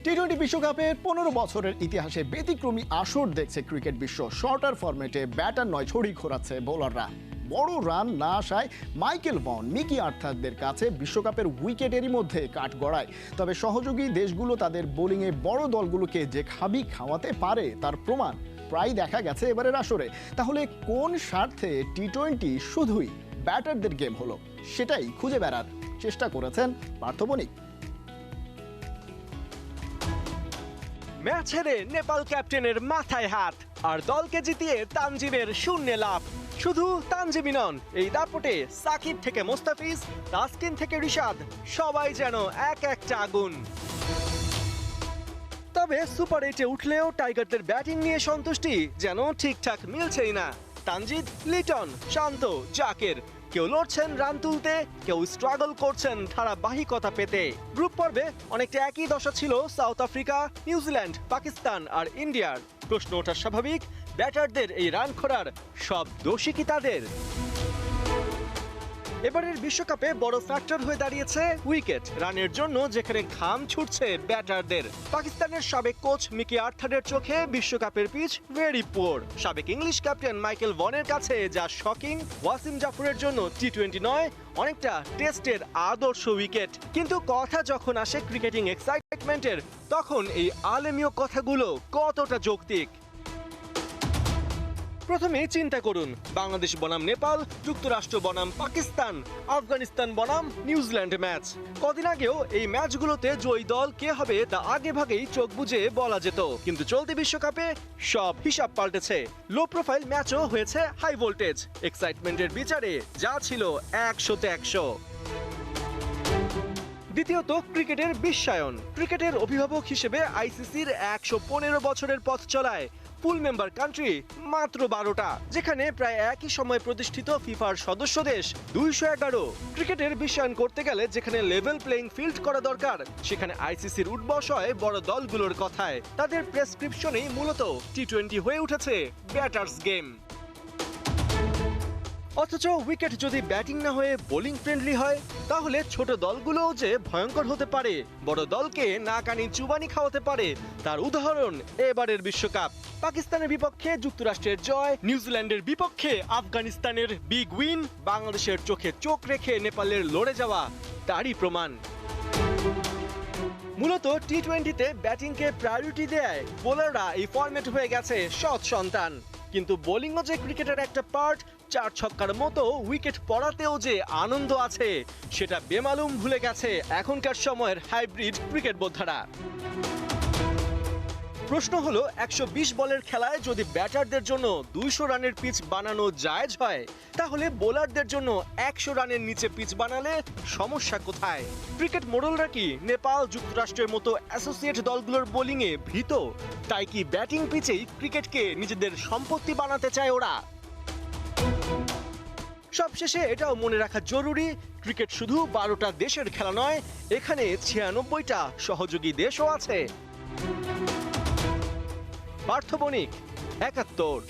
টি-20 বিশ্বকাপের 15 বছরের ইতিহাসে ব্যতিক্রমী আসর দেখছে ক্রিকেট বিশ্ব। শর্টার ফরম্যাটে ব্যাটার নয় ছড়ি ঘোরাচ্ছে বোলাররা। বড় রান না আসায় মাইকেল ভন, মিকি আর্থারদের কাছে বিশ্বকাপের উইকেটেরই মধ্যে কাঠ গড়ায়। তবে সহযোগী দেশগুলো তাদের বোলিংয়ে বড় দলগুলোকে যে খাওয়াতে পারে তার প্রমাণ প্রায় দেখা গেছে এবারের আসরে। তাহলে কোন স্বার্থে টি-20 শুধুই ব্যাটারদের গেম হলো, সেটাই খুঁজে বেড়ার চেষ্টা করেছেন পার্থ বণিক। ম্যাচ হেরে নেপাল ক্যাপ্টেনের মাথায় হাত, আর দলকে জিতিয়ে তানজিমের শূন্যে লাভ। শুধু তানজিমই নন, এই দাপটে সাকিব থেকে মোস্তাফিজ, তাসকিন থেকে রিশাদ, সবাই যেন এক একটা আগুন। তবে সুপার 8-এ উঠলেও টাইগারদের ব্যাটিং নিয়ে সন্তুষ্টি যেন ঠিকঠাক মিলছেই না। তানজিদ, লিটন, শান্ত, জাকের কেউ লড়ছেন রান তুলতে, কেউ স্ট্রাগল করছেন ধারাবাহিকতা পেতে। গ্রুপ পর্বে অনেকটা একই দশা ছিল সাউথ আফ্রিকা, নিউজিল্যান্ড, পাকিস্তান আর ইন্ডিয়ার। প্রশ্ন ওঠা স্বাভাবিক, ব্যাটারদের এই রান খরার সব দোষী কি তাদের? এবারের বিশ্বকাপে বড় ফ্যাক্টর হয়ে দাঁড়িয়েছে উইকেট। রানের জন্য যেখানে ঘাম ছুটছে ব্যাটারদের। পাকিস্তানের সাবেক কোচ মিকি আর্থারের চোখে বিশ্বকাপের পিচ ভেরি পুয়ার। সাবেক ইংলিশ ক্যাপ্টেন মাইকেল ভনের কাছে যা শকিং, ওয়াসিম জাফরের জন্য টি-20 নয়, অনেকটা টেস্টের আদর্শ উইকেট। কিন্তু কথা যখন আসে ক্রিকেটিং এক্সাইটমেন্টের, তখন এই আলেমীয় কথাগুলো কতটা যৌক্তিক? প্রথমে চিন্তা করুন, বাংলাদেশ বনাম নেপাল, যুক্তরাষ্ট্র বনাম পাকিস্তান, আফগানিস্তান বনাম নিউজিল্যান্ড ম্যাচ। কদিন আগেও এই ম্যাচগুলোতে জয়ী দল কে হবে তা আগে ভাগেই চোখ বুজে বলা যেত। কিন্তু চলতি বিশ্বকাপে সব হিসাব পাল্টেছে। লো প্রোফাইল ম্যাচও হয়েছে হাই ভোল্টেজ। এক্সাইটমেন্টের বিচারে যা ছিল 100-তে 100। দ্বিতীয়ত, ক্রিকেটের বিশ্বায়ন। ক্রিকেটের অভিভাবক হিসেবে আইসিসির 115 বছরের পথ চলায় ফুল মেম্বার কান্ট্রি মাত্র 12টা, যেখানে প্রায় একই সময় প্রতিষ্ঠিত ফিফার সদস্য দেশ 211। ক্রিকেটের বিশ্বায়ন করতে গেলে যেখানে লেভেল প্লেইং ফিল্ড করা দরকার, সেখানে আইসিসির উঠবস হয় বড় দলগুলোর কথায়। তাদের প্রেসক্রিপশনেই মূলত টি-20 হয়ে উঠেছে ব্যাটার্স গেম। অথচ উইকেট যদি ব্যাটিং না হয়ে বোলিং ফ্রেন্ডলি হয়, তাহলে ছোট দলগুলোও যে ভয়ঙ্কর হতে পারে, বড় দলকে নাকানি চুবানি খাওয়াতে পারে, তার উদাহরণ এবারের বিশ্বকাপ। পাকিস্তানের বিপক্ষে যুক্তরাষ্ট্রের জয়, নিউজিল্যান্ডের বিপক্ষে আফগানিস্তানের বিগ উইন, বাংলাদেশের চোখে চোখ রেখে নেপালের লড়ে যাওয়া তারই প্রমাণ। মূলত টি-20-তে ব্যাটিংকে প্রায়োরিটি দেয় বোলাররা এই ফরম্যাট হয়ে গেছে সৎ সন্তান। কিন্তু বোলিংও যে ক্রিকেটের একটা পার্ট, 4 ছক্কার মতো উইকেট পড়াতেও যে আনন্দ আছে, সেটা বেমালুম ভুলে গেছে এখনকার সময়ের হাইব্রিড ক্রিকেট বোদ্ধারা। প্রশ্ন হলো, 120 বলের খেলায় যদি ব্যাটারদের জন্য 200 রানের পিচ বানানো জায়েজ হয়, তাহলে বোলারদের জন্য 100 রানের নিচে পিচ বানালে সমস্যা কোথায়? ক্রিকেট মোড়লরা কি নেপাল, যুক্তরাষ্ট্রের মতো অ্যাসোসিয়েট দলগুলোর বোলিংয়ে ভীত? তাই কি ব্যাটিং পিচেই ক্রিকেটকে নিজেদের সম্পত্তি বানাতে চায় ওরা? সবশেষে এটাও মনে রাখা জরুরি, ক্রিকেট শুধু 12টা দেশের খেলা নয়, এখানে 96টা সহযোগী দেশও আছে। পার্থ বণিক, 71।